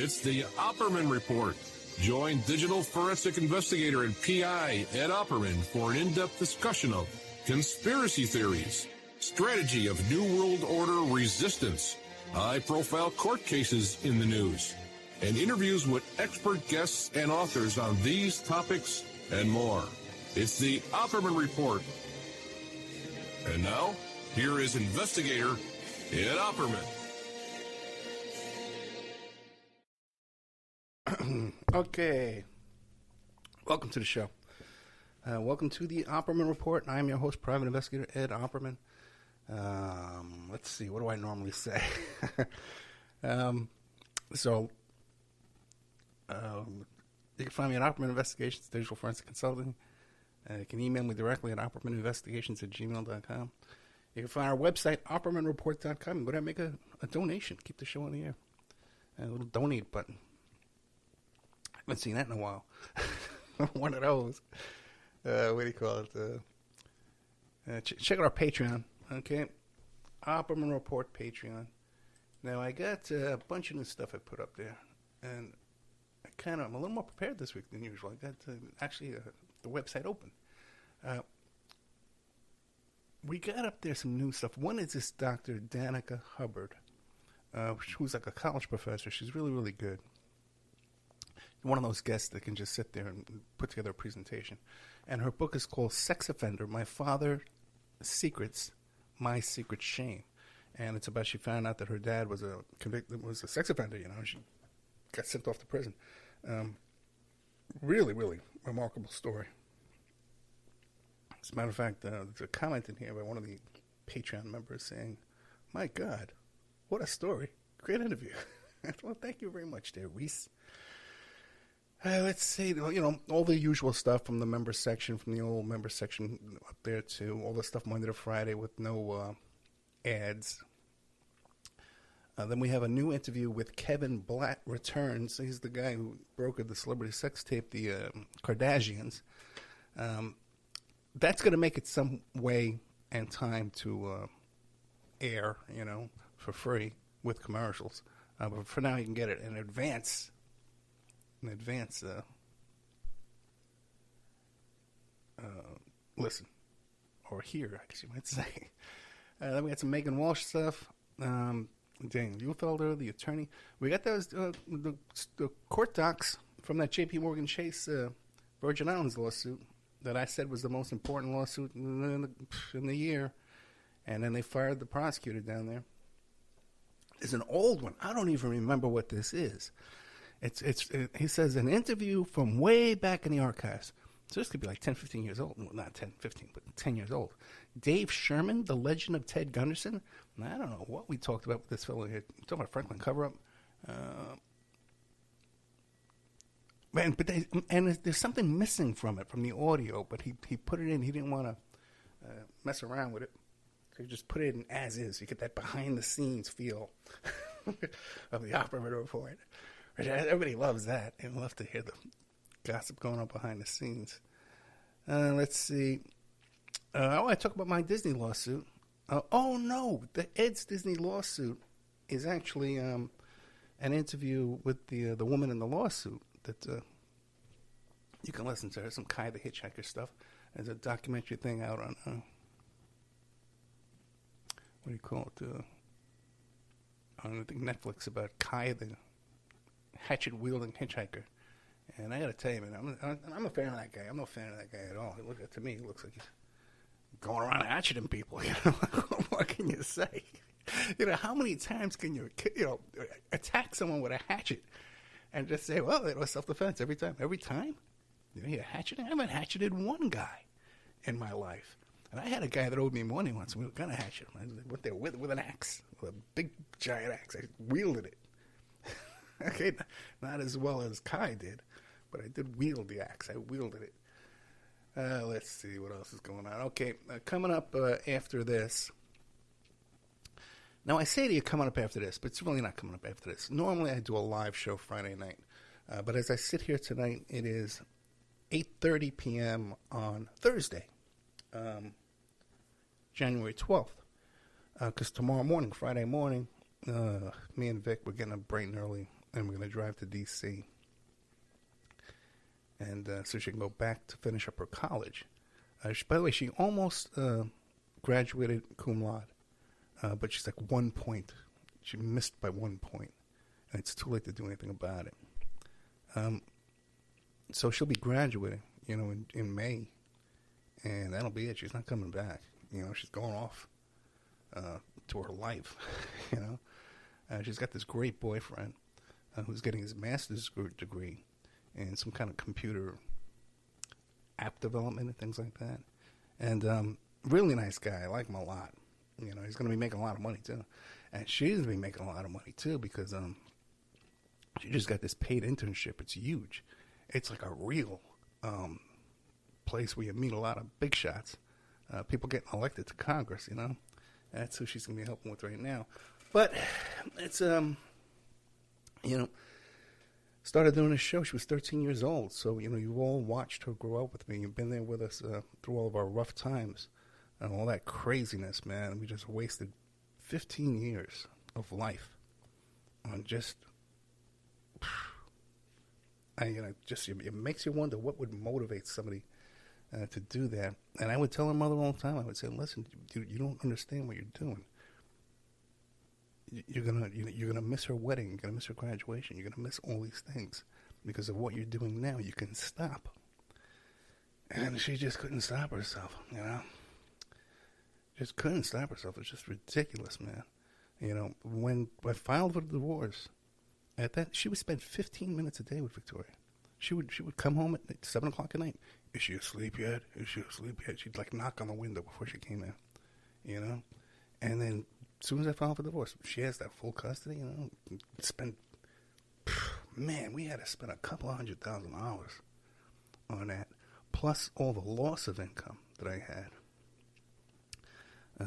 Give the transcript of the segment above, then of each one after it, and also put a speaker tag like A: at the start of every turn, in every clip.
A: It's the Opperman Report. Join digital forensic investigator and PI Ed Opperman for an in-depth discussion of conspiracy theories, strategy of New World Order resistance, high-profile court cases in the news, and interviews with expert guests and authors on these topics and more. It's the Opperman Report. And now, here is investigator Ed Opperman.
B: Okay, welcome to the show. Welcome to the Opperman Report. I am your host, Private Investigator Ed Opperman. Let's see, what do I normally say? You can find me at Opperman Investigations, Digital Forensic Consulting. You can email me directly at oppermaninvestigations@gmail.com. You can find our website, oppermanreport.com, and go there and make a donation. Keep the show on the air. A little donate button. I haven't seen that in a while. One of those. What do you call it? Check out our Patreon. Okay. Opperman Report Patreon. Now, I got a bunch of new stuff I put up there. And I'm a little more prepared this week than usual. I got the website open. We got up there some new stuff. One is this Dr. Danica Hubbard, who's like a college professor. She's really, really good. One of those guests that can just sit there and put together a presentation. And her book is called Sex Offender, My Father's Secrets, My Secret Shame. And it's about she found out that her dad was a sex offender, She got sent off to prison. Really, really remarkable story. As a matter of fact, there's a comment in here by one of the Patreon members saying, "My God, what a story. Great interview." Well, thank you very much there, Reese. Let's see, all the usual stuff from the member section, from the old member section up there to all the stuff Monday to Friday with no ads. Then we have a new interview with Kevin Blatt returns. He's the guy who brokered the celebrity sex tape, the Kardashians. That's going to make it some way and time to air, for free with commercials. But for now, you can get it in advance. Listen, or hear, I guess you might say. Then we got some Megan Walsh stuff. Daniel Uhlfelder, the attorney. We got those the court docs from that J.P. Morgan Chase Virgin Islands lawsuit that I said was the most important lawsuit in the year, and then they fired the prosecutor down there. It's an old one. I don't even remember what this is. He says an interview from way back in the archives. So this could be like 10, 15 years old. Well, not 10, 15, but 10 years old. Dave Sherman, The Legend of Ted Gunderson. Now, I don't know what we talked about with this fellow here. We talked about Franklin cover-up. There's something missing from it, from the audio, but he put it in. He didn't want to mess around with it. So he just put it in as is. You get that behind-the-scenes feel of the Opperman Report. Everybody loves that. They love to hear the gossip going on behind the scenes. Let's see. I want to talk about my Disney lawsuit. The Ed's Disney lawsuit is actually an interview with the woman in the lawsuit that you can listen to. There's some Kai the Hitchhiker stuff. There's a documentary thing out on what do you call it? On I think Netflix about Kai the hatchet-wielding hitchhiker. And I got to tell you, man, I'm a fan of that guy. I'm not a fan of that guy at all. To me, he looks like he's going around hatcheting people. What can you say? How many times can you attack someone with a hatchet and just say, well, it was self-defense every time? Every time? You're hatcheting? I haven't hatcheted one guy in my life. And I had a guy that owed me money once. We were going to hatchet him. I went there with an axe, with a big, giant axe. I wielded it. Okay, not as well as Kai did, but I did wield the axe. I wielded it. Let's see what else is going on. Okay, coming up after this. Now, I say to you coming up after this, but it's really not coming up after this. Normally, I do a live show Friday night. But as I sit here tonight, it is 8:30 p.m. on Thursday, January 12th. Because tomorrow morning, Friday morning, me and Vic, we're getting up bright and early and we're going to drive to D.C. And so she can go back to finish up her college. By the way, she almost graduated cum laude, but she's like 1 point. She missed by 1 point, and it's too late to do anything about it. So she'll be graduating, in May, and that'll be it. She's not coming back. She's going off to her life. She's got this great boyfriend who's getting his master's degree in some kind of computer app development and things like that. And really nice guy. I like him a lot. He's going to be making a lot of money too, and she's going to be making a lot of money too because she just got this paid internship. It's huge. It's like a real place where you meet a lot of big shots. People getting elected to Congress, That's who she's going to be helping with right now. But it's, started doing this show. She was 13 years old. So, you've all watched her grow up with me. You've been there with us through all of our rough times and all that craziness, man. We just wasted 15 years of life on just... it makes you wonder what would motivate somebody to do that. And I would tell her mother all the time, I would say, listen, dude, you don't understand what you're doing. You're gonna miss her wedding. You're gonna miss her graduation. You're gonna miss all these things because of what you're doing now. You can stop. And she just couldn't stop herself, Just couldn't stop herself. It's just ridiculous, man. When I filed for the divorce, at that, she would spend 15 minutes a day with Victoria. She would come home at 7 o'clock at night. Is she asleep yet? Is she asleep yet? She'd knock on the window before she came in, And then as soon as I filed for divorce, she has that full custody, we had to spend a couple of $100,000 on that, plus all the loss of income that I had.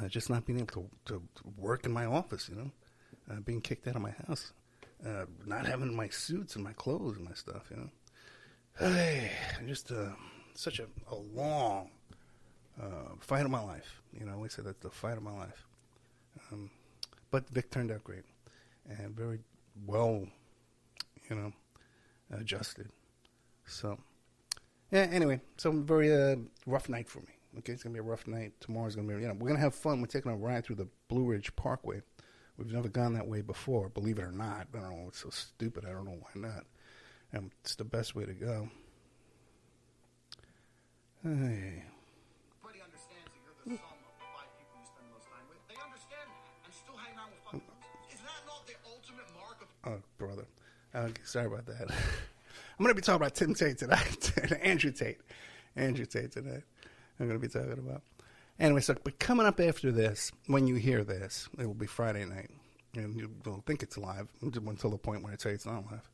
B: Just not being able to work in my office, being kicked out of my house. Not having my suits and my clothes and my stuff, Hey, just such a long fight of my life. I always say that's the fight of my life. But Vic turned out great and very well, adjusted. So, yeah, anyway, so very rough night for me. Okay, it's going to be a rough night. Tomorrow's going to be, we're going to have fun. We're taking a ride through the Blue Ridge Parkway. We've never gone that way before, believe it or not. I don't know, it's so stupid. I don't know why not. It's the best way to go. Hey.
C: Everybody understands that you're the sum of the 5 people you spend the most time with. They understand that and still hang out with fucking losers. Is that not the ultimate mark of...
B: Oh, brother. Sorry about that. I'm going to be talking about Tim Tate tonight. Andrew Tate. Andrew Tate tonight. I'm going to be talking about. Anyway, but coming up after this, when you hear this, it will be Friday night. And you will think it's live until the point where I tell you it's not live.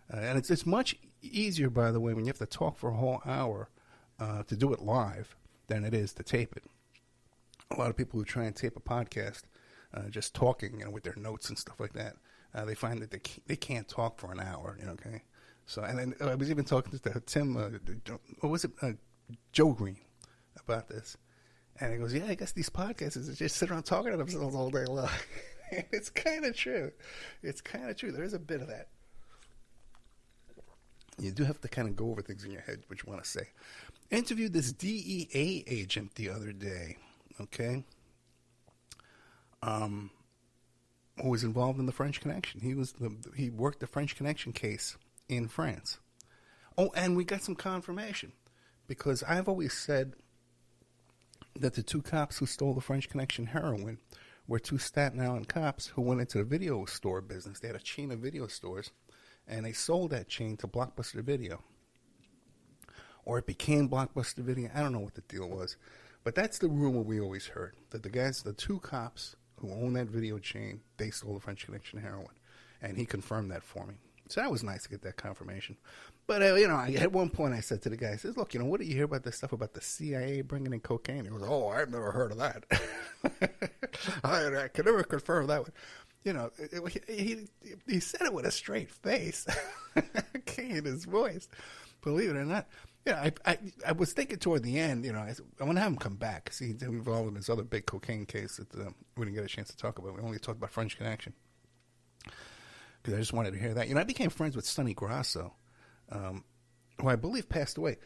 B: And it's much easier, by the way, when you have to talk for a whole hour to do it live than it is to tape it. A lot of people who try and tape a podcast just talking, with their notes and stuff like that, they find that they can't talk for an hour, okay? So, and then I was even talking to Tim, Joe Green, about this. And he goes, yeah, I guess these podcasters just sit around talking to themselves all day long. And it's kind of true. It's kind of true. There is a bit of that. You do have to kind of go over things in your head, what you want to say. I interviewed this DEA agent the other day, okay, who was involved in the French Connection. He worked the French Connection case in France. Oh, and we got some confirmation, because I've always said that the 2 cops who stole the French Connection heroin were 2 Staten Island cops who went into the video store business. They had a chain of video stores, and they sold that chain to Blockbuster Video. Or it became Blockbuster Video. I don't know what the deal was. But that's the rumor we always heard, that the 2 cops who own that video chain, they stole the French Connection heroin. And he confirmed that for me. So that was nice to get that confirmation. But, at one point I said to the guy, I said, look, what do you hear about this stuff about the CIA bringing in cocaine? He goes, oh, I've never heard of that. I could never confirm that one. He said it with a straight face. Okay, in his voice. Believe it or not. I was thinking toward the end, I want to have him come back. See, he's involved in this other big cocaine case that we didn't get a chance to talk about. We only talked about French Connection. because I just wanted to hear that. I became friends with Sonny Grasso, who I believe passed away.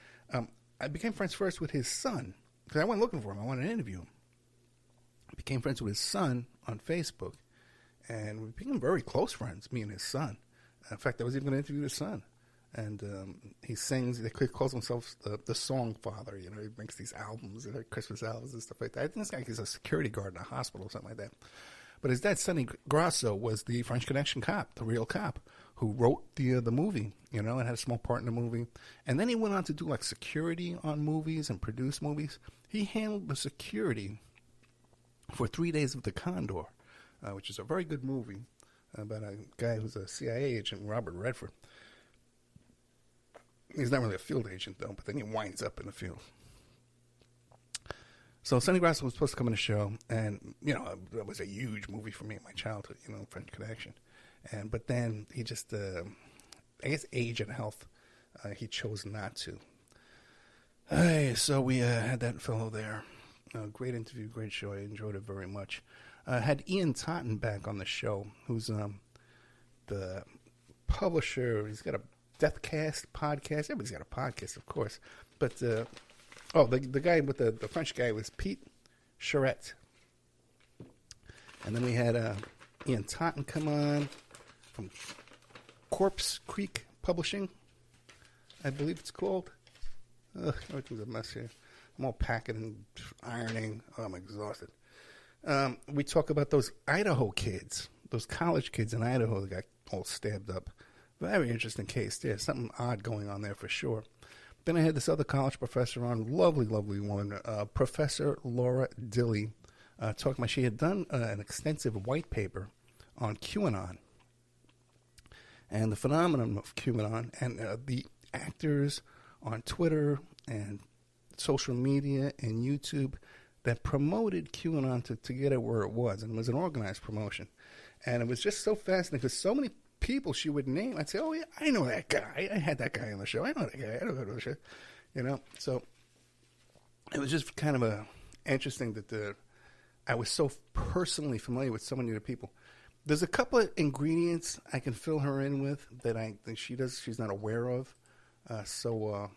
B: I became friends first with his son, because I went looking for him. I wanted to interview him. I became friends with his son on Facebook, and we became very close friends, me and his son. In fact, I was even going to interview his son. And he sings, they calls himself the Song Father. He makes these albums, Christmas albums and stuff like that. I think this guy is a security guard in a hospital or something like that. But his dad, Sonny Grasso, was the French Connection cop, the real cop, who wrote the movie, and had a small part in the movie. And then he went on to do security on movies and produce movies. He handled the security for 3 Days of the Condor, which is a very good movie about a guy who's a CIA agent, Robert Redford. He's not really a field agent, though, but then he winds up in the field. So Sonny Grasso was supposed to come on the show, and, it was a huge movie for me in my childhood, French Connection. But then he just, I guess age and health, he chose not to. So we had that fellow there. Great interview, great show. I enjoyed it very much. Had Ian Totten back on the show, who's the publisher. He's got a Deathcast podcast. Everybody's got a podcast, of course. But, the guy with the French guy was Pete Charette. And then we had Ian Totten come on from Corpse Creek Publishing, I believe it's called. Everything's a mess here. I'm all packing and ironing. Oh, I'm exhausted. We talk about those Idaho kids, those college kids in Idaho that got all stabbed up. Very interesting case. There's something odd going on there for sure. Then I had this other college professor on, lovely, lovely woman, Professor Laura Dilley, talking about she had done an extensive white paper on QAnon and the phenomenon of QAnon and the actors on Twitter and social media and YouTube that promoted QAnon to get it where it was. And it was an organized promotion. And it was just so fascinating because so many people she would name, I'd say, oh, yeah, I know that guy. I had that guy on the show. I know that guy. I don't know the show. So it was just kind of interesting that I was so personally familiar with so many of the people. There's a couple of ingredients I can fill her in with that I think she's not aware of. So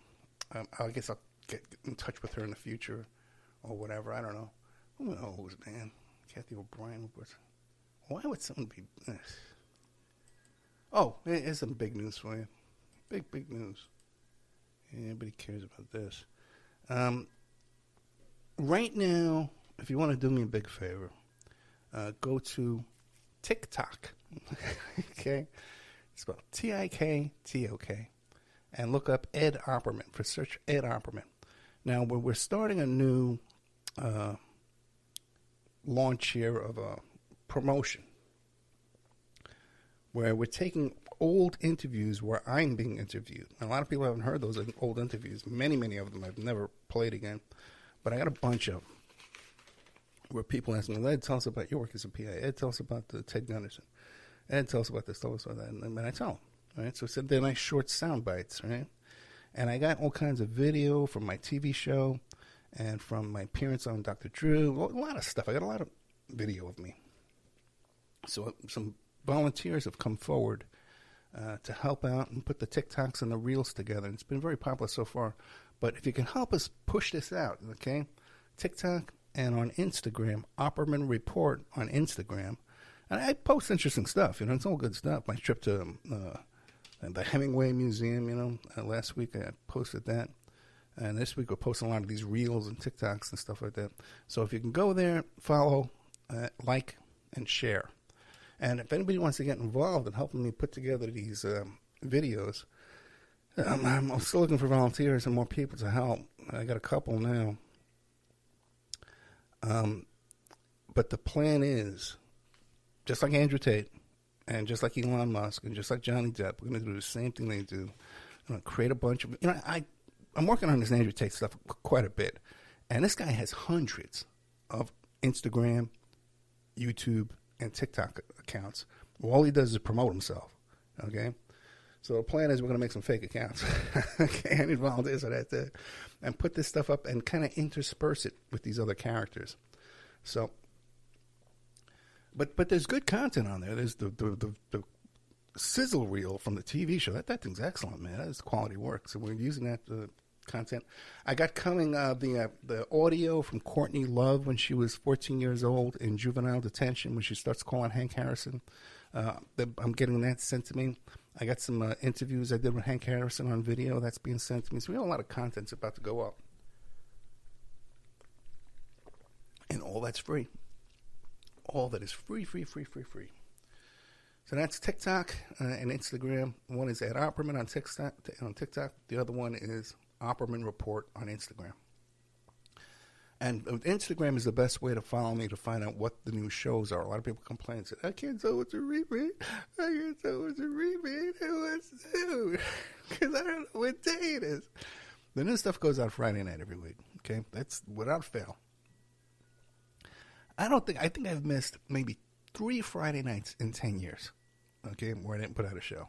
B: I guess I'll get in touch with her in the future or whatever. I don't know. Who knows, man? Kathy O'Brien. Why would someone be... Oh, here's some big news for you. Big news. Nobody cares about this. Right now, if you want to do me a big favor, go to TikTok. Okay? It's spelled TikTok. And look up Ed Opperman. For search Ed Opperman. Now, we're starting a new launch here of a promotion where we're taking old interviews where I'm being interviewed. And a lot of people haven't heard those old interviews. Many of them I've never played again. But I got a bunch of them where people ask me, Ed, tell us about your work as a PI. Ed, tell us about the Ted Gunderson. Ed, tell us about this, tell us about that. And I tell them, right? So they're nice short sound bites, right? And I got all kinds of video from my TV show and from my appearance on Dr. Drew. A lot of stuff. I got a lot of video of me. So some volunteers have come forward to help out and put the TikToks and the Reels together. And it's been very popular so far. But if you can help us push this out, okay? TikTok and on Instagram, Opperman Report on Instagram. And I post interesting stuff, it's all good stuff. My trip to the Hemingway Museum, last week I posted that. And this week we're posting a lot of these Reels and TikToks and stuff like that. So if you can go there, follow, like, and share. And if anybody wants to get involved in helping me put together these videos, I'm still looking for volunteers and more people to help. I got a couple now. But the plan is, just like Andrew Tate, and just like Elon Musk, and just like Johnny Depp, we're going to do the same thing they do. I'm going to create a bunch of... I'm working on this Andrew Tate stuff quite a bit. And this guy has hundreds of Instagram, YouTube, and TikTok accounts. All he does is promote himself, okay? So the plan is we're going to make some fake accounts. Okay, I need volunteers for that too. And put this stuff up and kind of intersperse it with these other characters. So, but there's good content on there. There's the sizzle reel from the TV show. That thing's excellent, man. That is quality work. So we're using that content. I got coming the audio from Courtney Love when she was 14 years old in juvenile detention when she starts calling Hank Harrison. I'm getting that sent to me. I got some interviews I did with Hank Harrison on video that's being sent to me. So we have a lot of content's about to go up. And all that's free. All that is free. So that's TikTok and Instagram. One is at Opperman on TikTok. The other one is Opperman Report on Instagram. And Instagram is the best way to follow me to find out what the new shows are. A lot of people complain and say, I can't tell what's a repeat. What's new? Because I don't know what day it is. The new stuff goes out Friday night every week. Okay? That's without fail. I think I've missed maybe 3 Friday nights in 10 years. Okay? Where I didn't put out a show.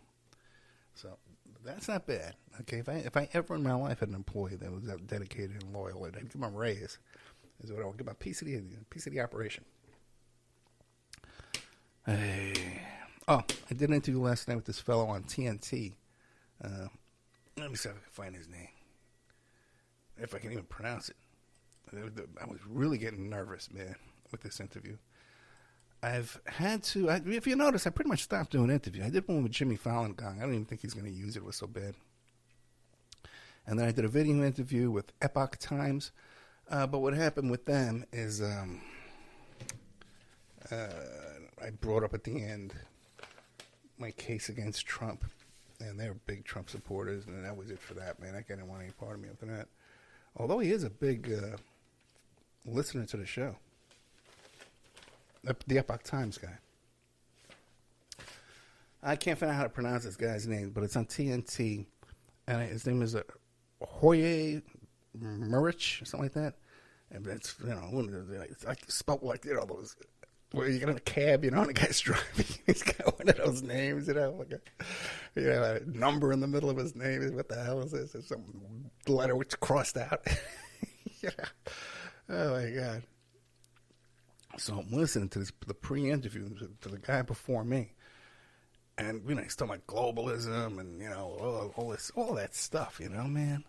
B: So that's not bad. Okay? If I ever in my life had an employee that was dedicated and loyal, I'd give them a raise. Is what I would give my piece of the operation. Hey. Oh, I did an interview last night with this fellow on TNT. Let me see if I can find his name. If I can even pronounce it. I was really getting nervous, man, with this interview. I've had to, if you notice, I pretty much stopped doing interviews. I did one with Jimmy Fallon Gong. I don't even think he's going to use it. It was so bad. And then I did a video interview with Epoch Times. But what happened with them is I brought up at the end my case against Trump. And they're big Trump supporters. And that was it for that, man. I didn't want any part of me after that. Although he is a big listener to the show. The Epoch Times guy. I can't find out how to pronounce this guy's name, but it's on TNT. And his name is Hoye Murich or something like that. And that's, it's like spelled like, those, where you get in a cab, and the guy's driving. He's got one of those names, like a number in the middle of his name. What the hell is this? There's some letter which crossed out. Oh, my God. So I'm listening to the pre-interview to the guy before me. And, he's talking about globalism and, all that stuff, man.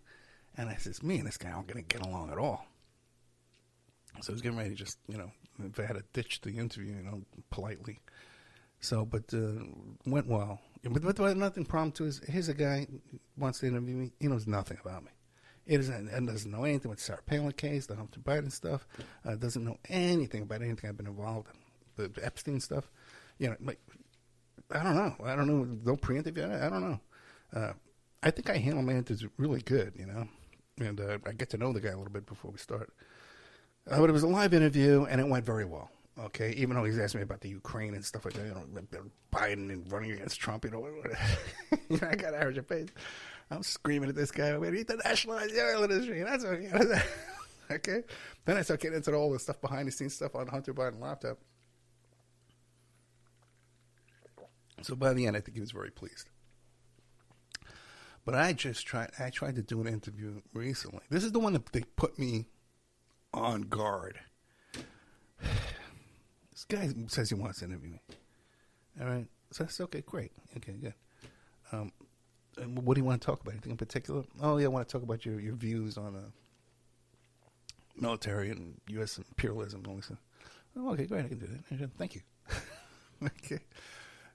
B: And I says, me and this guy aren't going to get along at all. So I was getting ready to just, if I had to ditch the interview, politely. So, but went well. But nothing problem to is, here's a guy who wants to interview me. He knows nothing about me. He doesn't know anything with the Sarah Palin case, the Hunter Biden stuff. Doesn't know anything about anything I've been involved in. The Epstein stuff. Like, I don't know. I don't know. No pre-interview. I don't know. I think I handle my interviews really good, And I get to know the guy a little bit before we start. But it was a live interview, and it went very well. Okay, even though he's asking me about the Ukraine and stuff like that, Biden and running against Trump, I got Irish face. I'm screaming at this guy, we need to nationalize the oil industry. That's okay. Okay. Then I start getting into all the stuff behind the scenes stuff on Hunter Biden laptop. So by the end, I think he was very pleased. But I tried to do an interview recently. This is the one that they put me on guard. This guy says he wants to interview me. All right. So that's okay. Great. Okay, good. And what do you want to talk about? Anything in particular? Oh, yeah, I want to talk about your views on military and U.S. imperialism and all this stuff. Oh, okay, great. I can do that. Thank you. Okay.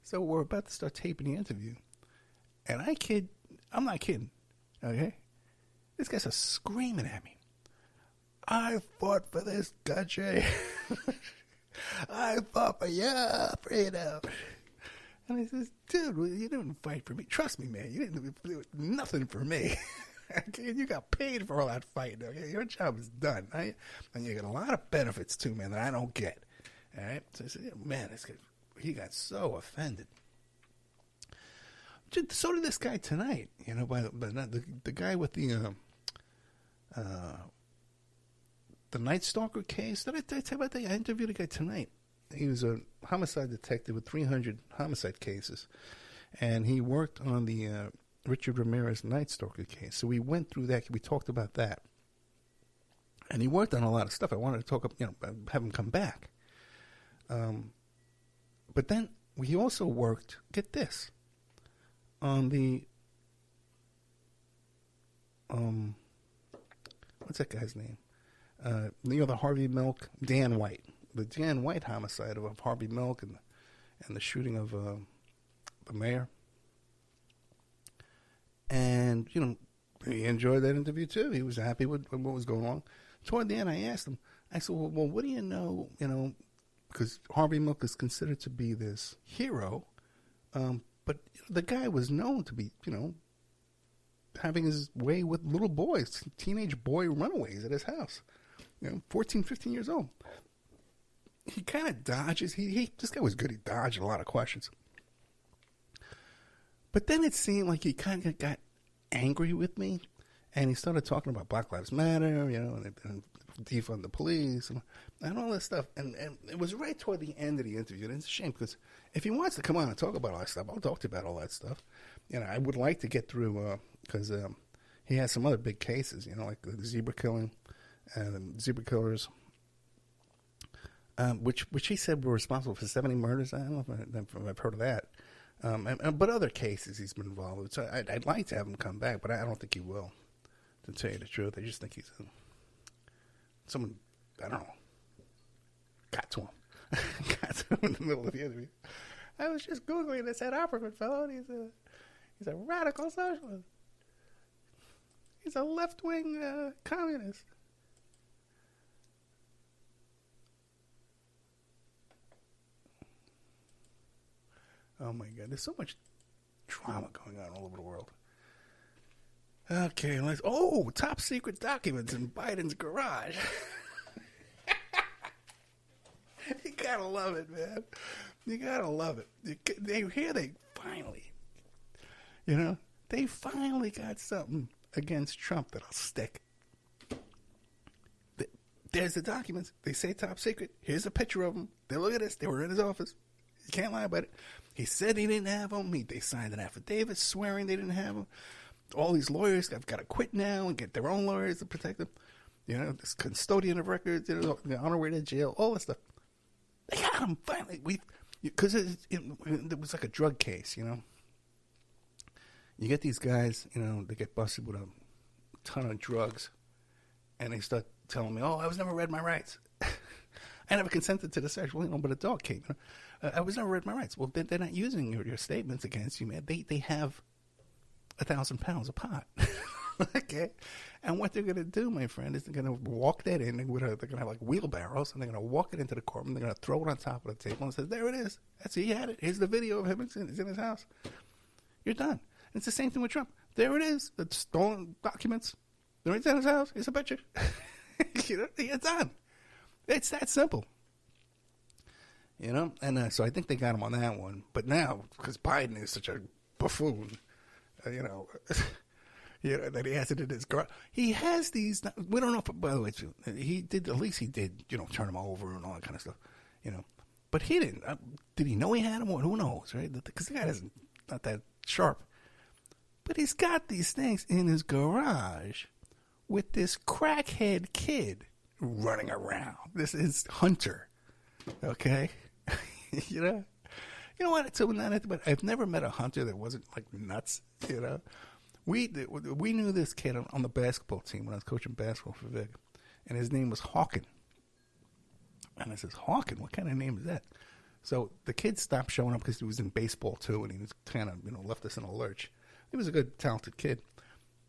B: So we're about to start taping the interview. And I'm not kidding. Okay? This guy's screaming at me. I fought for this country. I fought for your freedom. And I says, dude, you didn't fight for me. Trust me, man. You didn't do nothing for me. Okay? You got paid for all that fighting. Okay? Your job is done. Right? And you get a lot of benefits, too, man, that I don't get. All right? So I said, yeah, man, this guy, he got so offended. So did this guy tonight. By the guy with the Night Stalker case. Did I tell you about that? I interviewed a guy tonight. He was a homicide detective with 300 homicide cases. And he worked on the Richard Ramirez Night Stalker case. So we went through that. We talked about that. And he worked on a lot of stuff. I wanted to talk, have him come back. But then he also worked, get this, on the what's that guy's name? The Harvey Milk, Dan White, the Dan White homicide of Harvey Milk and the shooting of the mayor. And he enjoyed that interview too. He was happy with what was going on. Toward the end, I asked him. I said, "Well, what do you know? Because Harvey Milk is considered to be this hero, but the guy was known to be, having his way with little boys, teenage boy runaways at his house, 14, 15 years old. He kind of dodges. This guy was good. He dodged a lot of questions. But then it seemed like he kind of got angry with me, and he started talking about Black Lives Matter, and defund the police and all that stuff. And it was right toward the end of the interview. And it's a shame because if he wants to come on and talk about all that stuff, I'll talk to you about all that stuff. I would like to get through because he has some other big cases, like the zebra killing and the zebra killers, which he said were responsible for 70 murders. I don't know if I've heard of that. But other cases he's been involved with. So I'd like to have him come back, but I don't think he will, to tell you the truth. I just think he's someone, I don't know, got to him. Got to him in the middle of the interview. I was just Googling this Ed Opperman fellow, and he's a radical socialist. He's a left-wing communist. Oh my God, there's so much drama going on all over the world. Okay, top secret documents in Biden's garage. You gotta love it, man. You gotta love it. They finally got something against Trump that'll stick. There's the documents. They say top secret. Here's a picture of them. They look at this. They were in his office. You can't lie about it. He said he didn't have them. They signed an affidavit swearing they didn't have them. All these lawyers have got to quit now and get their own lawyers to protect them. This custodian of records, the honorary to jail, all that stuff. They got them finally. Because it was like a drug case, You get these guys, they get busted with a ton of drugs, and they start telling me, I was never read my rights. I never consented to the search. Well, but a dog came. I was never read my rights. Well, they're not using your statements against you, man. They have 1,000 pounds of pot. Okay? And what they're going to do, my friend, is they're going to walk that in. They're going to have like wheelbarrows, and they're going to walk it into the courtroom. They're going to throw it on top of the table and say, there it is. That's it. He had it. Here's the video of him. It's in his house. You're done. And it's the same thing with Trump. There it is. The stolen documents. They're in his house. Here's a picture. You're done. It's that simple. And so I think they got him on that one. But now, because Biden is such a buffoon, that he has it in his garage. He has these, we don't know, by the way, he did turn them over and all that kind of stuff, But he didn't, did he know he had them? Who knows, right? Because the guy isn't not that sharp. But he's got these things in his garage with this crackhead kid running around. This is Hunter, okay? You know what? So but I've never met a Hunter that wasn't like nuts. We knew this kid on the basketball team when I was coaching basketball for Vic, and his name was Hawkin. And I says, Hawkin, what kind of name is that? So the kid stopped showing up because he was in baseball too, and he was kind of left us in a lurch. He was a good, talented kid.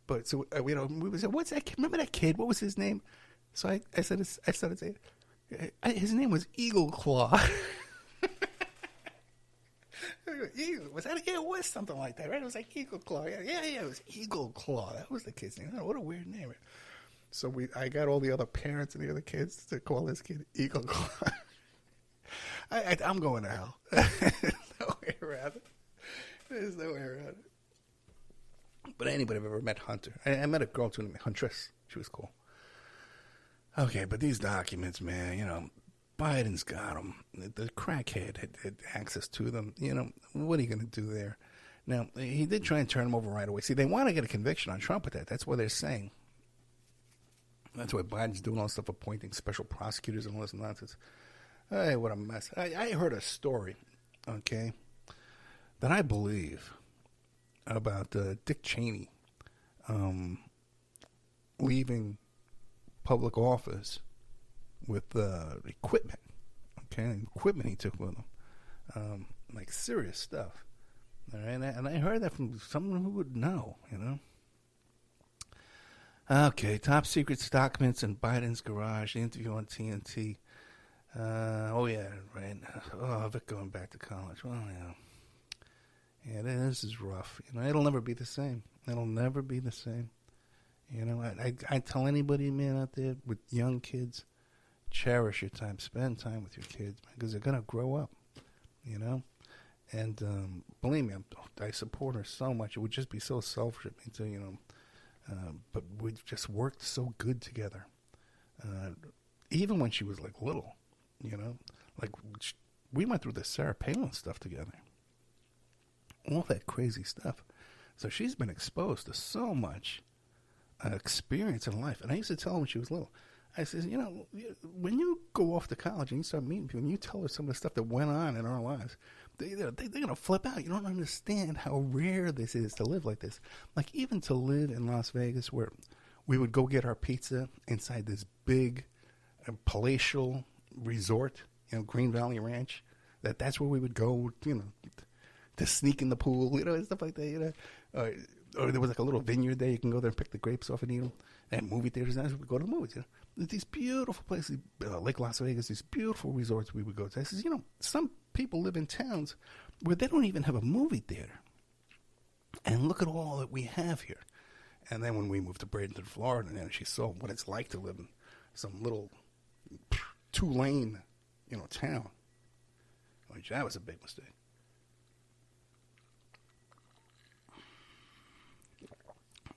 B: But so we said, what's that kid? Remember that kid? What was his name? So I started saying, his name was Eagle Claw. Was that? Yeah, it was something like that, right? It was like Eagle Claw. Yeah, it was Eagle Claw. That was the kid's name. Oh, what a weird name. So I got all the other parents and the other kids to call this kid Eagle Claw. I'm going to hell. There's no way around it. There's no way around it. But anybody ever met Hunter? I met a girl too named Huntress. She was cool. Okay, but these documents, man, Biden's got them. The crackhead had access to them. What are you going to do there? Now, he did try and turn them over right away. See, they want to get a conviction on Trump with that. That's what they're saying. That's why Biden's doing all this stuff, appointing special prosecutors and all this nonsense. Hey, what a mess. I heard a story, okay, that I believe about Dick Cheney leaving public office with equipment. Okay, equipment he took with him, like serious stuff. All right, and I heard that from someone who would know, you know. Okay, top secret documents in Biden's garage. The interview on TNT. Oh yeah, right. Oh, Vic going back to college. Well, yeah. Yeah, this is rough. You know, it'll never be the same. It'll never be the same. You know, I tell anybody, man, out there with young kids, cherish your time. Spend time with your kids, man, because they're going to grow up, you know? And believe me, I support her so much. It would just be so selfish of me to, you know, but we've just worked so good together. Even when she was, like, little, you know? Like, we went through the Sarah Palin stuff together. All that crazy stuff. So she's been exposed to so much experience in life. And I used to tell her when she was little, I said, you know, when you go off to college and you start meeting people and you tell her some of the stuff that went on in our lives, they're going to flip out. You don't understand how rare this is to live like this. Like even to live in Las Vegas where we would go get our pizza inside this big palatial resort, you know, Green Valley Ranch, that's where we would go, you know, to sneak in the pool, you know, and stuff like that, you know. Or there was like a little vineyard there. You can go there and pick the grapes off and eat them. And movie theaters, and we go to the movies, you know. There's these beautiful places, Lake Las Vegas, these beautiful resorts we would go to. I says, you know, some people live in towns where they don't even have a movie theater. And look at all that we have here. And then when we moved to Bradenton, Florida, and she saw what it's like to live in some little 2-lane, you know, town. Which that was a big mistake.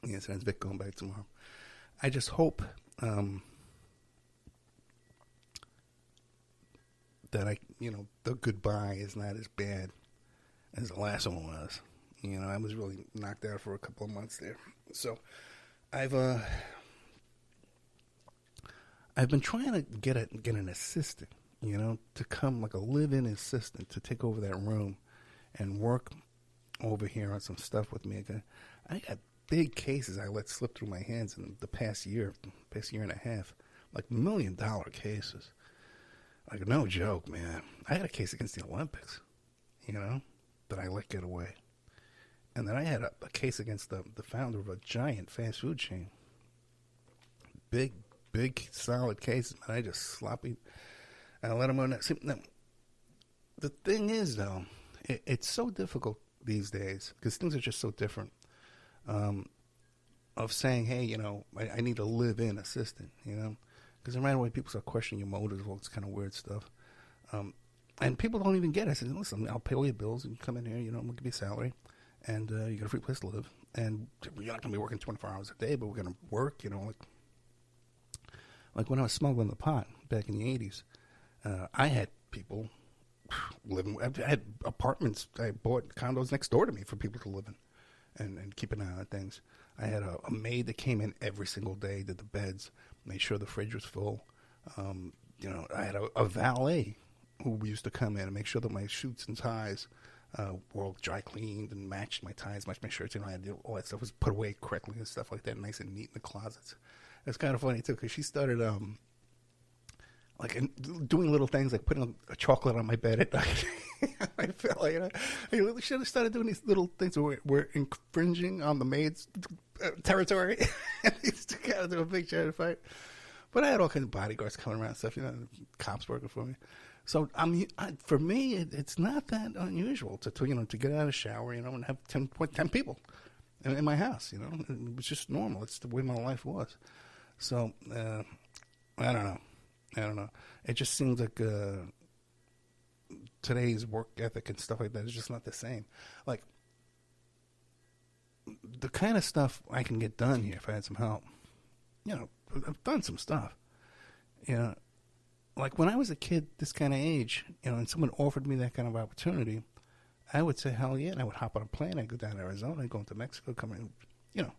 B: Yes, that's Vic going back tomorrow. I just hope that the goodbye is not as bad as the last one was. You know, I was really knocked out for a couple of months there. So I've been trying to get an assistant, you know, to come like a live-in assistant to take over that room and work over here on some stuff with me. I got big cases I let slip through my hands in the past year and a half, like $1 million cases. Like, no joke, man. I had a case against the Olympics, you know, that I let get away. And then I had a case against the founder of a giant fast food chain. Big, solid cases, man. I just sloppy. I let them go. See, now, the thing is, though, it's so difficult these days because things are just so different. Of saying, hey, you know, I need a live-in assistant, you know, because right away people start questioning your motives, all this kind of weird stuff, and people don't even get it. I said, listen, I'll pay all your bills, and you come in here, you know, we'll give you a salary, and you got a free place to live, and you're not going to be working 24 hours a day, but we're going to work, you know, like when I was smuggling the pot back in the 80s, I had people living, I had apartments, I bought condos next door to me for people to live in. And keep an eye on things. I had a maid that came in every single day, did the beds, made sure the fridge was full. You know, I had a valet who used to come in and make sure that my suits and ties were all dry cleaned and matched my ties, matched my shirts. You know, I had all that stuff was put away correctly and stuff like that, nice and neat in the closets. It's kind of funny too because she started like doing little things like putting a chocolate on my bed at night. I felt like, you know, she started doing these little things where we're infringing on the maid's territory. And these two guys do a big giant fight. But I had all kinds of bodyguards coming around and stuff, you know, cops working for me. So for me, it's not that unusual to you know, to get out of the shower, you know, and have 10 people in my house, you know. It was just normal. It's the way my life was. So, I don't know. It just seems like today's work ethic and stuff like that is just not the same. Like, the kind of stuff I can get done here if I had some help, you know, I've done some stuff. You know, like when I was a kid this kind of age, you know, and someone offered me that kind of opportunity, I would say, hell yeah, and I would hop on a plane, I'd go down to Arizona, I'd go into Mexico, come in, you know,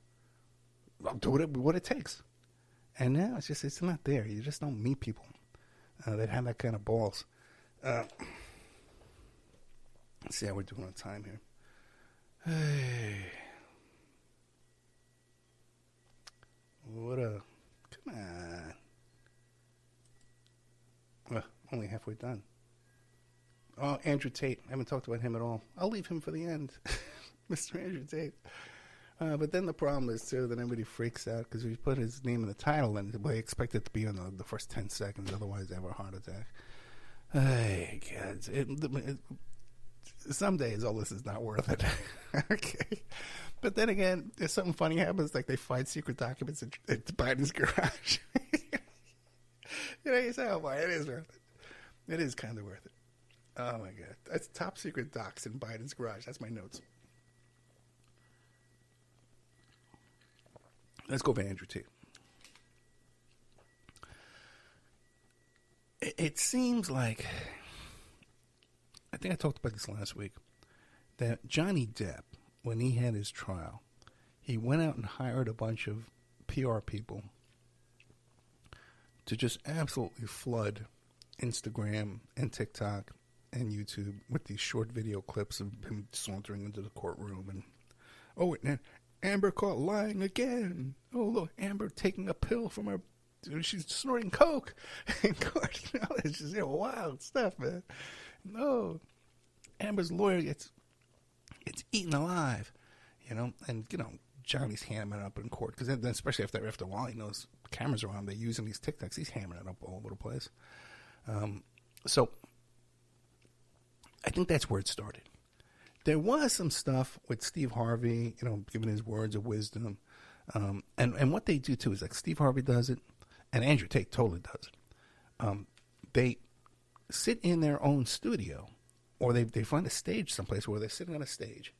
B: I'll do what it takes. And now it's not there. You just don't meet people that have that kind of balls. Let's see how we're doing on time here. Hey. only halfway done. Oh, Andrew Tate. I haven't talked about him at all. I'll leave him for the end. Mr. Andrew Tate. But then the problem is, too, that everybody freaks out because if you put his name in the title, then they expect it to be in the first 10 seconds. Otherwise, they have a heart attack. Hey, kids. Some days all this is not worth it. Okay. But then again, if something funny happens, like they find secret documents at Biden's garage. You say, oh, boy, it is worth it. It is kind of worth it. Oh, my God. That's top secret docs in Biden's garage. That's my notes. Let's go for Andrew Tate. It seems like, I think I talked about this last week, that Johnny Depp, when he had his trial, he went out and hired a bunch of PR people to just absolutely flood Instagram and TikTok and YouTube with these short video clips of him sauntering into the courtroom and, oh, and Amber caught lying again. Oh, look, Amber taking a pill from her. She's snorting coke in court. It's just wild stuff, man. No, Amber's lawyer gets eaten alive, and Johnny's hamming it up in court because then, especially after a while, he knows cameras are on. They're using these TikToks. He's hammering it up all over the place. So I think that's where it started. There was some stuff with Steve Harvey, giving his words of wisdom. And what they do, too, is like Steve Harvey does it, and Andrew Tate totally does it. They sit in their own studio, or they find a stage someplace where they're sitting on a stage.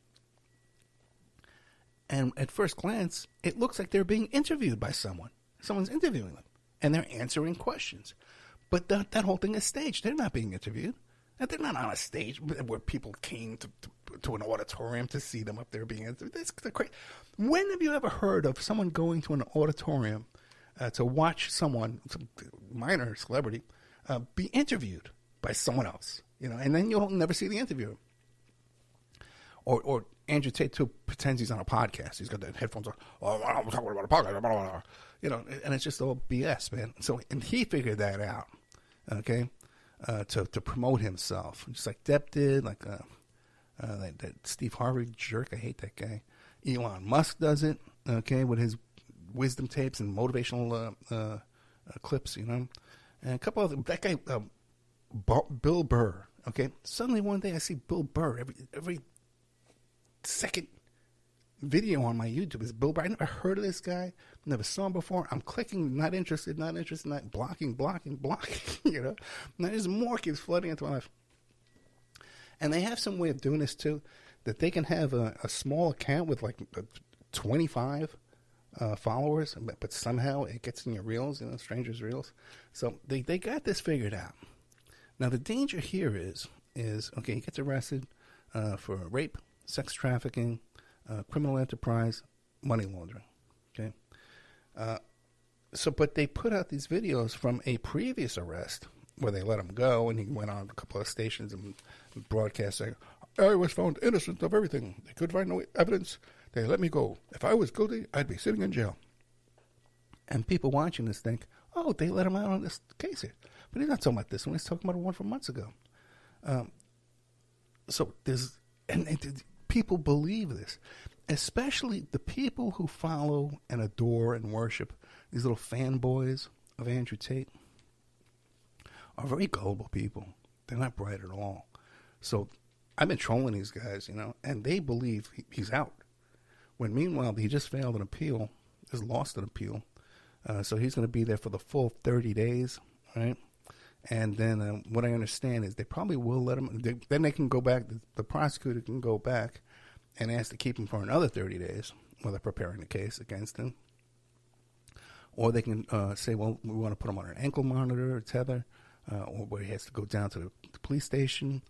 B: And at first glance, it looks like they're being interviewed by someone. Someone's interviewing them, and they're answering questions. But that whole thing is staged. They're not being interviewed. And they're not on a stage where people came to an auditorium to see them up there being interviewed. That's crazy. When have you ever heard of someone going to an auditorium to watch someone, some minor celebrity, be interviewed by someone else? And then you'll never see the interviewer. Or Andrew Tate, too, pretends he's on a podcast. He's got the headphones on. Oh, I'm talking about a podcast. Blah, blah, blah. And it's just all BS, man. And he figured that out, okay? To promote himself, just like Depp did, like that Steve Harvey jerk. I hate that guy. Elon Musk does it, okay, with his wisdom tapes and motivational clips, and a couple of that guy, Bill Burr. Okay, suddenly one day I see Bill Burr every second video on my YouTube is Bill Burr. I never heard of this guy, never saw him before. I'm clicking, not interested, not blocking. And there's more kids flooding into my life. And they have some way of doing this too, that they can have a small account with like 25 followers, but somehow it gets in your reels, strangers' reels. So they got this figured out. Now the danger here is okay, he gets arrested for rape, sex trafficking, criminal enterprise, money laundering. Okay, but they put out these videos from a previous arrest where they let him go, and he went on a couple of stations and broadcast saying, "I was found innocent of everything. They could find no evidence. They let me go. If I was guilty, I'd be sitting in jail." And people watching this think, "Oh, they let him out on this case here," but he's not talking about this one. He's talking about one from months ago. So there's and people believe this, especially the people who follow and adore and worship these little fanboys of Andrew Tate are very gullible people. They're not bright at all. So I've been trolling these guys, and they believe he's out. When meanwhile, he just failed an appeal, just lost an appeal. So he's going to be there for the full 30 days, right? And then what I understand is they probably will let him, then they can go back, the prosecutor can go back and ask to keep him for another 30 days while they're preparing the case against him. Or they can say, well, we want to put him on an ankle monitor or tether, or where he has to go down to the police station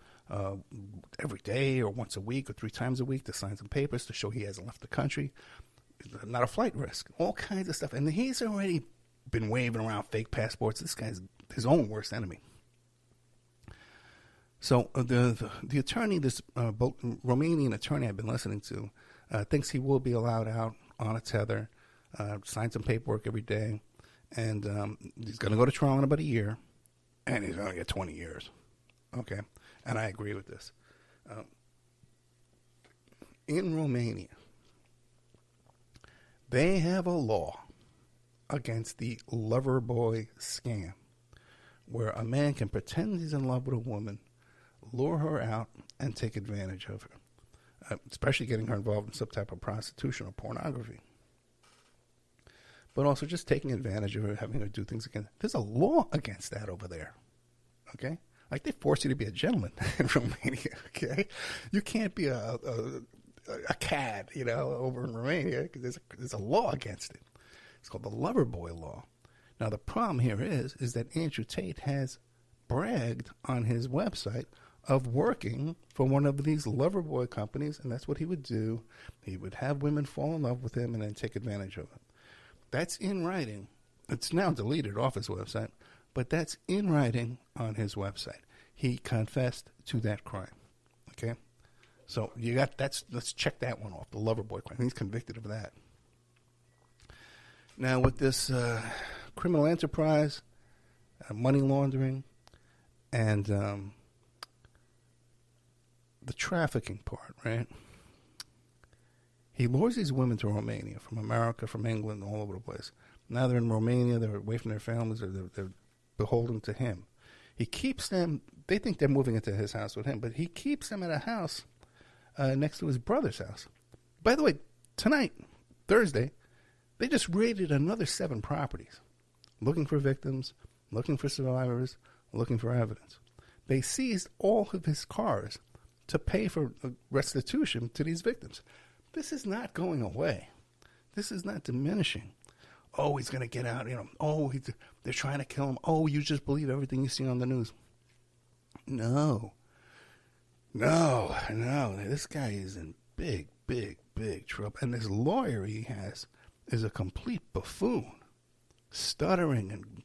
B: every day or once a week or 3 times a week to sign some papers to show he hasn't left the country. Not a flight risk. All kinds of stuff. And he's already been waving around fake passports. This guy's his own worst enemy. So the attorney, this Romanian attorney I've been listening to, thinks he will be allowed out on a tether, sign some paperwork every day, and he's going to go to trial in about a year. and he's going to get 20 years. Okay, and I agree with this. In Romania, they have a law against the lover boy scam, where a man can pretend he's in love with a woman, lure her out, and take advantage of her, especially getting her involved in some type of prostitution or pornography. But also just taking advantage of her, having her do things again. There's a law against that over there, okay? Like, they force you to be a gentleman in Romania, okay? You can't be a cad, over in Romania, because there's a law against it. It's called the lover boy law. Now, the problem here is that Andrew Tate has bragged on his website of working for one of these lover boy companies, and that's what he would do. He would have women fall in love with him and then take advantage of them. That's in writing. It's now deleted off his website, but that's in writing on his website. He confessed to that crime. Okay? So let's check that one off, the lover boy crime. He's convicted of that. Now, with this criminal enterprise, money laundering, and the trafficking part, right? He lures these women to Romania from America, from England, all over the place. Now they're in Romania. They're away from their families, or they're beholden to him. He keeps them. They think they're moving into his house with him, but he keeps them at a house next to his brother's house. By the way, tonight, Thursday, they just raided another 7 properties, looking for victims, looking for survivors, looking for evidence. They seized all of his cars to pay for restitution to these victims. This is not going away. This is not diminishing. Oh, he's going to get out. Oh, they're trying to kill him. Oh, you just believe everything you see on the news. No. This guy is in big, big, big trouble. And this lawyer he has is a complete buffoon, stuttering. And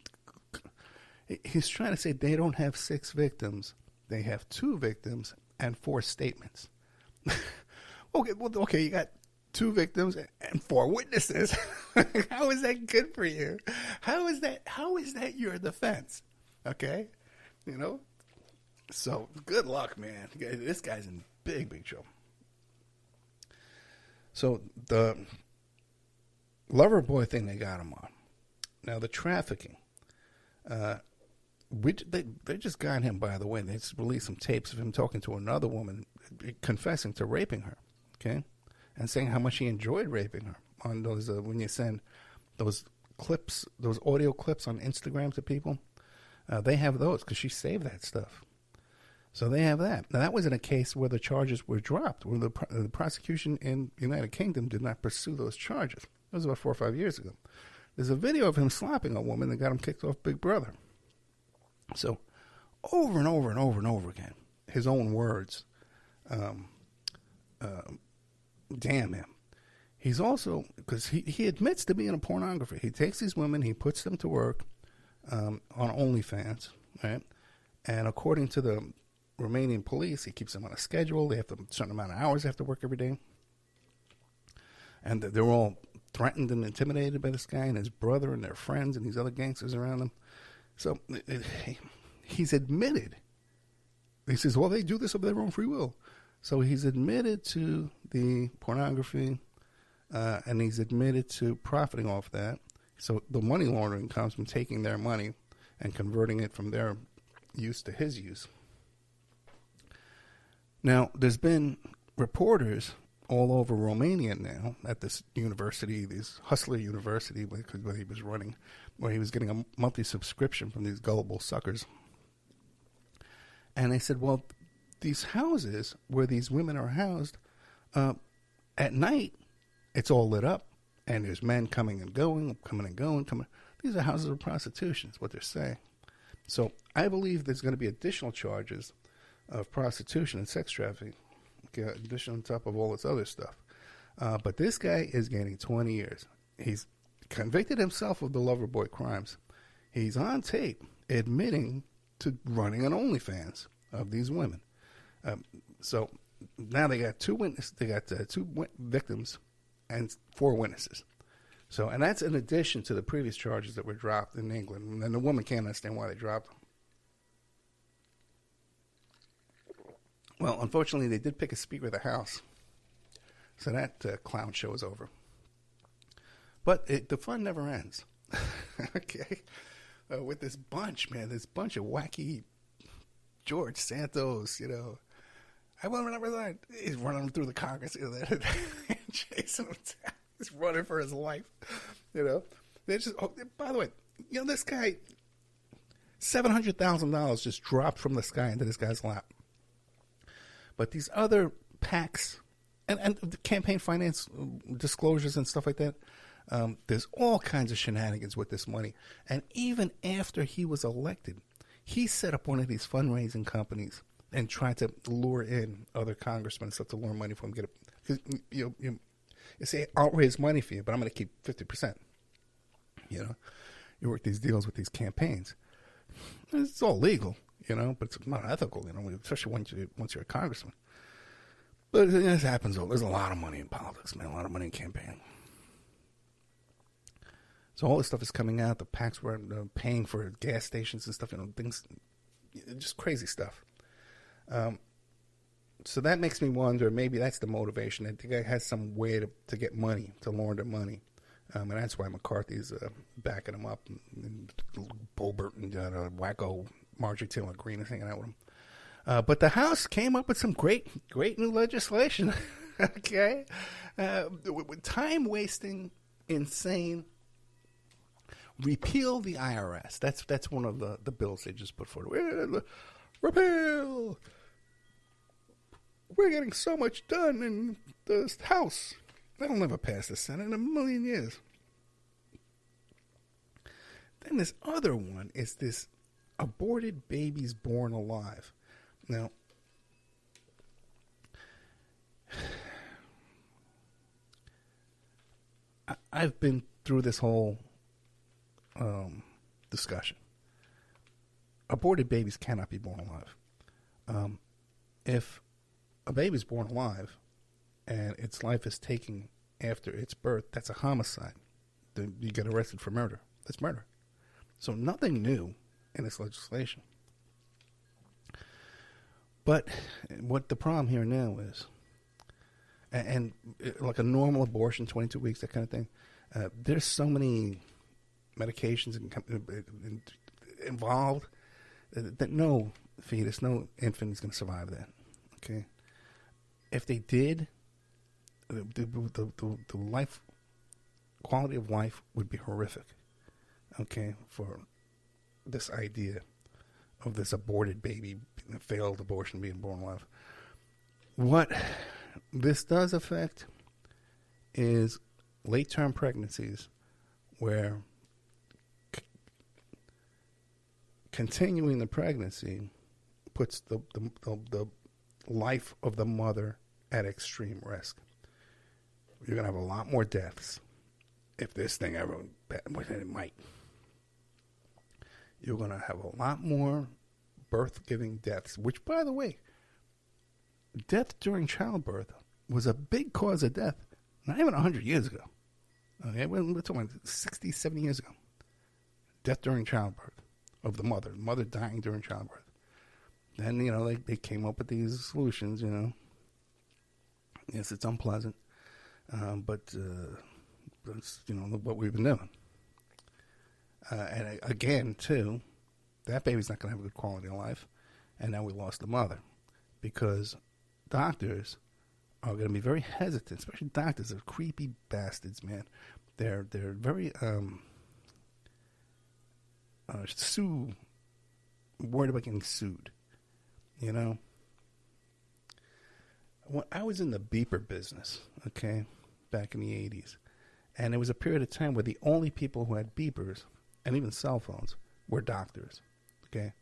B: he's trying to say they don't have 6 victims. They have 2 victims and 4 statements. Okay, you got 2 victims and 4 witnesses. How is that good for you? How is that your defense? Okay? So, good luck, man. This guy's in big, big trouble. So, the lover boy thing they got him on. Now, the trafficking. They just got him, by the way. They just released some tapes of him talking to another woman, confessing to raping her. Okay, and saying how much he enjoyed raping her on those when you send those clips, those audio clips on Instagram to people, they have those because she saved that stuff. So they have that. Now that was in a case where the charges were dropped, where the prosecution in the United Kingdom did not pursue those charges. That was about 4 or 5 years ago. There's a video of him slapping a woman that got him kicked off Big Brother. So over and over and over and over again, his own words. Damn him. He's also, because he admits to being a pornographer. He takes these women, he puts them to work on OnlyFans, right? And according to the Romanian police, he keeps them on a schedule. They have a certain amount of hours they have to work every day. And they're all threatened and intimidated by this guy and his brother and their friends and these other gangsters around them. So he's admitted. He says, well, they do this of their own free will. So he's admitted to the pornography, and he's admitted to profiting off that. So the money laundering comes from taking their money and converting it from their use to his use. Now, there's been reporters all over Romania now at this university, this hustler university where he was running, where he was getting a monthly subscription from these gullible suckers. And they said, well, these houses where these women are housed, at night, it's all lit up, and there's men coming and going. These are houses of prostitution, is what they're saying. So I believe there's going to be additional charges of prostitution and sex trafficking, okay, additional on top of all this other stuff. But this guy is getting 20 years. He's convicted himself of the Loverboy crimes. He's on tape admitting to running an OnlyFans of these women. So now they got 2 witnesses. They got 2 victims and 4 witnesses. So, and that's in addition to the previous charges that were dropped in England. And the woman can't understand why they dropped them. Well, unfortunately, they did pick a Speaker of the House, so that clown show is over. But the fun never ends. Okay? With this bunch, man, this bunch of wacky George Santos, you know. I will never resign. He's running through the Congress, you know, chasing him down. He's running for his life, you know. They just. Oh, by the way, you know, this guy, $700,000 just dropped from the sky into this guy's lap. But these other PACs and the campaign finance disclosures and stuff like that, there's all kinds of shenanigans with this money. And even after he was elected, he set up one of these fundraising companies and tried to lure in other congressmen and stuff to lure money from him. Because you say, I'll raise money for you, but I'm going to keep 50%. You know, you work these deals with these campaigns. It's all legal, you know, but it's not ethical, you know, especially once you're a congressman. But this happens. There's a lot of money in politics, man. A lot of money in campaigning. So all this stuff is coming out. The PACs were paying for gas stations and stuff, you know, things, just crazy stuff. So that makes me wonder, maybe that's the motivation. That the guy has some way to get money, to launder money. And that's why McCarthy's backing him up. And Boebert and wacko Marjorie Taylor Greene is hanging out with him. But the House came up with some great new legislation. Okay? Time-wasting, insane. Repeal the IRS. That's one of the bills they just put forward. Repeal! We're getting so much done in the House. That'll never pass the Senate in a million years. Then this other one is this aborted babies born alive. Now, I've been through this whole discussion. Aborted babies cannot be born alive. If a baby's born alive and its life is taken after its birth, that's a homicide. Then you get arrested for murder. That's murder. So nothing new in this legislation. But what the problem here now is, and like a normal abortion, 22 weeks, that kind of thing, there's so many medications involved that no fetus, no infant is going to survive that. Okay, if they did, the life quality of life would be horrific. Okay, for this idea of this aborted baby, failed abortion being born alive. What this does affect is late-term pregnancies where continuing the pregnancy puts the life of the mother at extreme risk. You're going to have a lot more deaths if this thing ever, it might. You're going to have a lot more birth-giving deaths, which, by the way, death during childbirth was a big cause of death not even 100 years ago. Okay, we're talking 60, 70 years ago. Death during childbirth of the mother dying during childbirth. Then, you know, they came up with these solutions, you know. Yes, it's unpleasant, but that's, you know, what we've been doing. And again, too, that baby's not going to have a good quality of life. And now we lost the mother because doctors are going to be very hesitant, especially doctors. Are creepy bastards, man. They're very worried about getting sued. You know, when I was in the beeper business, okay, back in the 80s, and there was a period of time where the only people who had beepers and even cell phones were doctors. Okay,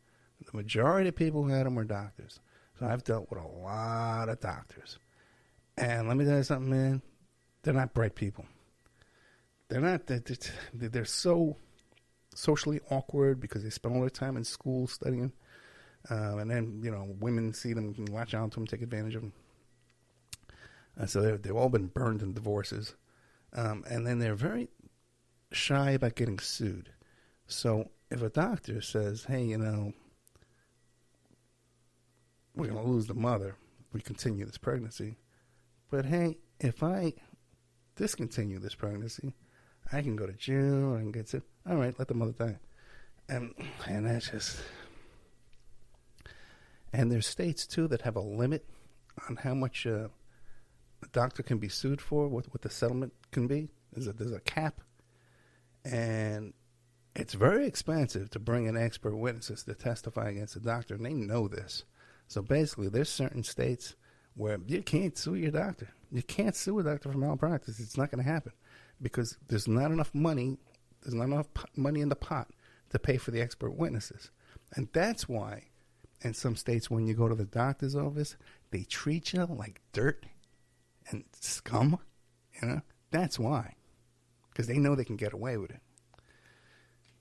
B: the majority of people who had them were doctors. So I've dealt with a lot of doctors. And let me tell you something, man. They're not bright people. They're not. They're so socially awkward because they spend all their time in school studying. And then, you know, women see them and latch on to them, take advantage of them. So they've all been burned in divorces. And then they're very shy about getting sued. So if a doctor says, hey, you know, we're going to lose the mother, we continue this pregnancy. But hey, if I discontinue this pregnancy, I can go to jail, I can get sick. All right, let the mother die. And that's just... And there's states, too, that have a limit on how much a doctor can be sued for, what the settlement can be. There's a cap. And it's very expensive to bring in expert witnesses to testify against a doctor, and they know this. So basically, there's certain states where you can't sue your doctor. You can't sue a doctor for malpractice. It's not going to happen because there's not enough money. There's not enough money in the pot to pay for the expert witnesses. And that's why in some states, when you go to the doctor's office, they treat you like dirt and scum. You know, that's why, because they know they can get away with it.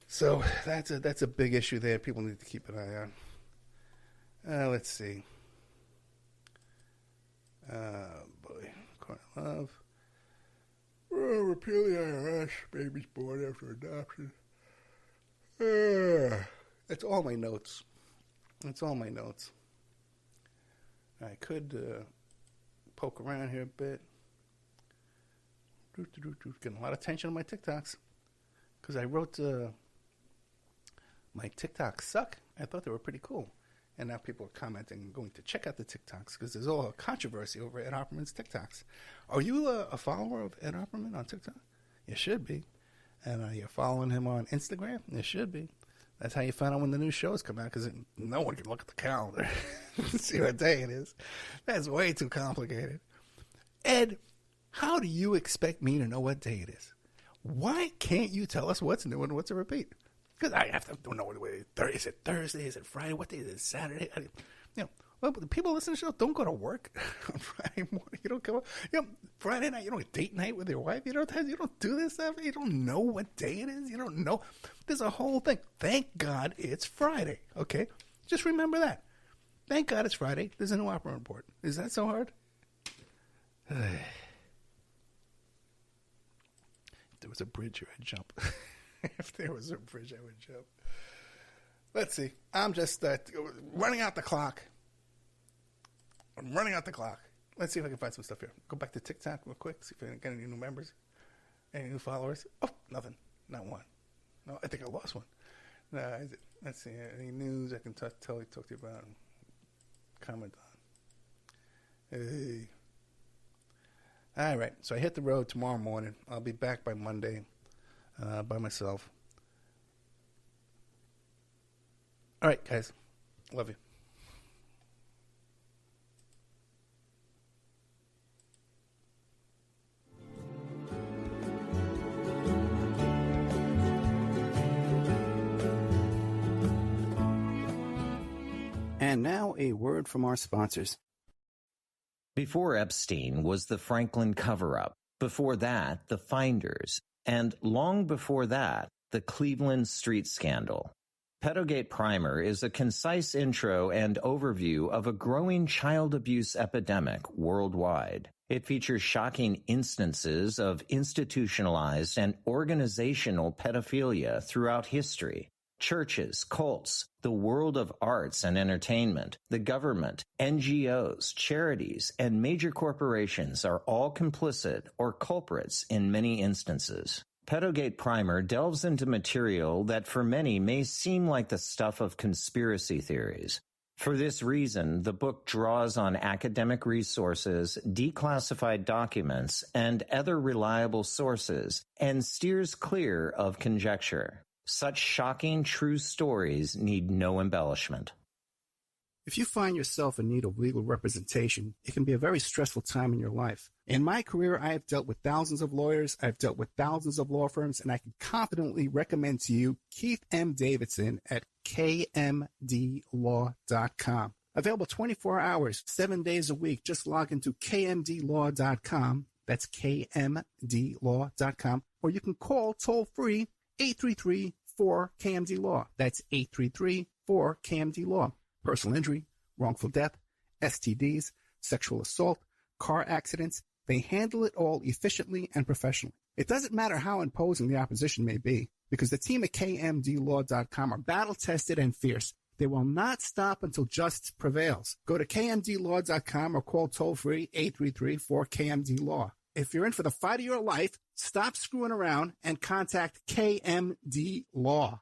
B: So that's a big issue there. People need to keep an eye on. Let's see. Boy, Court of Love. Repeal the IRS. Babies born after adoption. That's all my notes. That's all my notes. I could poke around here a bit. Getting a lot of attention on my TikToks. Because I wrote my TikToks suck. I thought they were pretty cool. And now people are commenting and going to check out the TikToks because there's all a controversy over Ed Opperman's TikToks. Are you a follower of Ed Opperman on TikTok? You should be. And are you following him on Instagram? You should be. That's how you find out when the new shows come out, because no one can look at the calendar and see what day it is. That's way too complicated. Ed, how do you expect me to know what day it is? Why can't you tell us what's new and what's a repeat? Because I have to know what it is. Is it Thursday? Is it Friday? What day is it? Saturday? Well, the people listening to the show don't go to work on Friday morning. You don't go. Friday night. You don't date night with your wife. You don't do this stuff. You don't know what day it is. You don't know. There's a whole thing. Thank God it's Friday. Okay, just remember that. Thank God it's Friday. There's a new opera report. Is that so hard? If there was a bridge, I'd jump. If there was a bridge, I would jump. Let's see. I'm just running out the clock. I'm running out the clock. Let's see if I can find some stuff here. Go back to TikTok real quick. See if I can get any new members. Any new followers. Oh, nothing. Not one. No, I think I lost one. No, let's see. Any news I can talk to you about and comment on. Hey. All right. So I hit the road tomorrow morning. I'll be back by Monday by myself. All right, guys. Love you. And now a word from our sponsors.
D: Before Epstein was the Franklin cover-up. Before that, the Finders. And long before that, the Cleveland Street Scandal. Pedogate Primer is a concise intro and overview of a growing child abuse epidemic worldwide. It features shocking instances of institutionalized and organizational pedophilia throughout history. Churches, cults, the world of arts and entertainment, the government, NGOs, charities, and major corporations are all complicit or culprits in many instances. Pedogate Primer delves into material that for many may seem like the stuff of conspiracy theories. For this reason, the book draws on academic resources, declassified documents, and other reliable sources, and steers clear of conjecture. Such shocking, true stories need no embellishment.
B: If you find yourself in need of legal representation, it can be a very stressful time in your life. In my career, I have dealt with thousands of lawyers, I've dealt with thousands of law firms, and I can confidently recommend to you Keith M. Davidson at kmdlaw.com. Available 24 hours, 7 days a week. Just log into kmdlaw.com. That's kmdlaw.com. Or you can call toll-free 833-4KMD-LAW. That's 833-4KMD-LAW. Personal injury, wrongful death, STDs, sexual assault, car accidents. They handle it all efficiently and professionally. It doesn't matter how imposing the opposition may be, because the team at KMDlaw.com are battle-tested and fierce. They will not stop until justice prevails. Go to kmdlaw.com or call toll-free 833-4KMD-LAW. If you're in for the fight of your life, stop screwing around and contact KMD Law.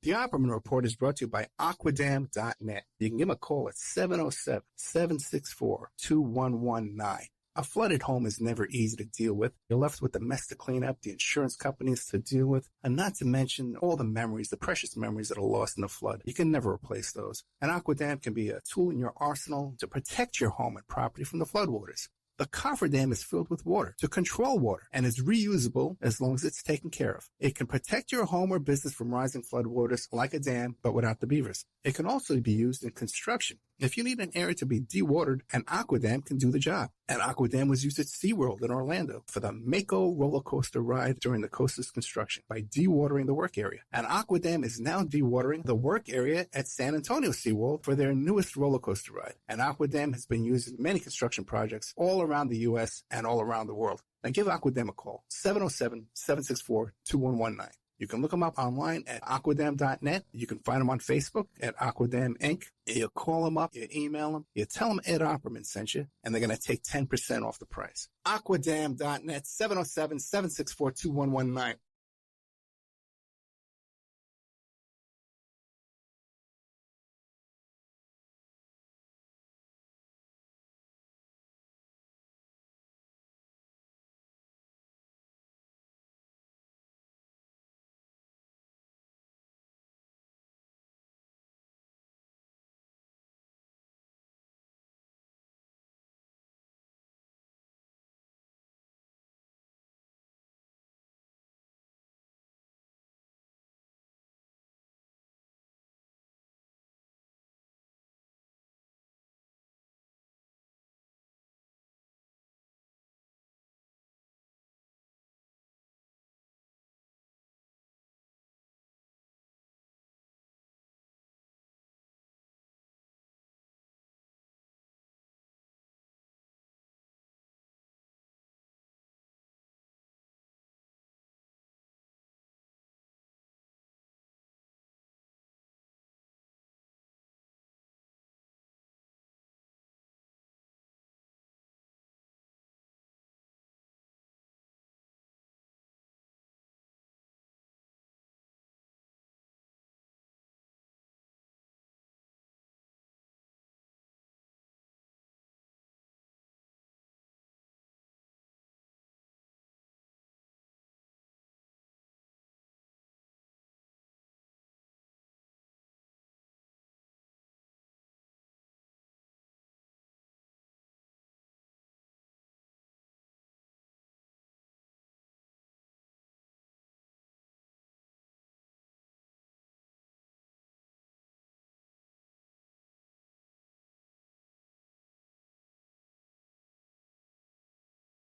B: The Opperman Report is brought to you by Aquadam.net. You can give them a call at 707-764-2119. A flooded home is never easy to deal with. You're left with the mess to clean up, the insurance companies to deal with, and not to mention all the memories, the precious memories that are lost in the flood. You can never replace those. And Aquadam can be a tool in your arsenal to protect your home and property from the floodwaters. The cofferdam is filled with water to control water and is reusable as long as it's taken care of. It can protect your home or business from rising floodwaters like a dam, but without the beavers. It can also be used in construction. If you need an area to be dewatered, an Aquadam can do the job. An Aquadam was used at SeaWorld in Orlando for the Mako roller coaster ride during the coaster's construction by dewatering the work area. An Aquadam is now dewatering the work area at San Antonio SeaWorld for their newest roller coaster ride. An Aquadam has been used in many construction projects all around the U.S. and all around the world. Now give Aquadam a call, 707-764-2119. You can look them up online at aquadam.net. You can find them on Facebook at Aquadam Inc. You call them up, you email them, you tell them Ed Opperman sent you, and they're going to take 10% off the price. Aquadam.net, 707-764-2119.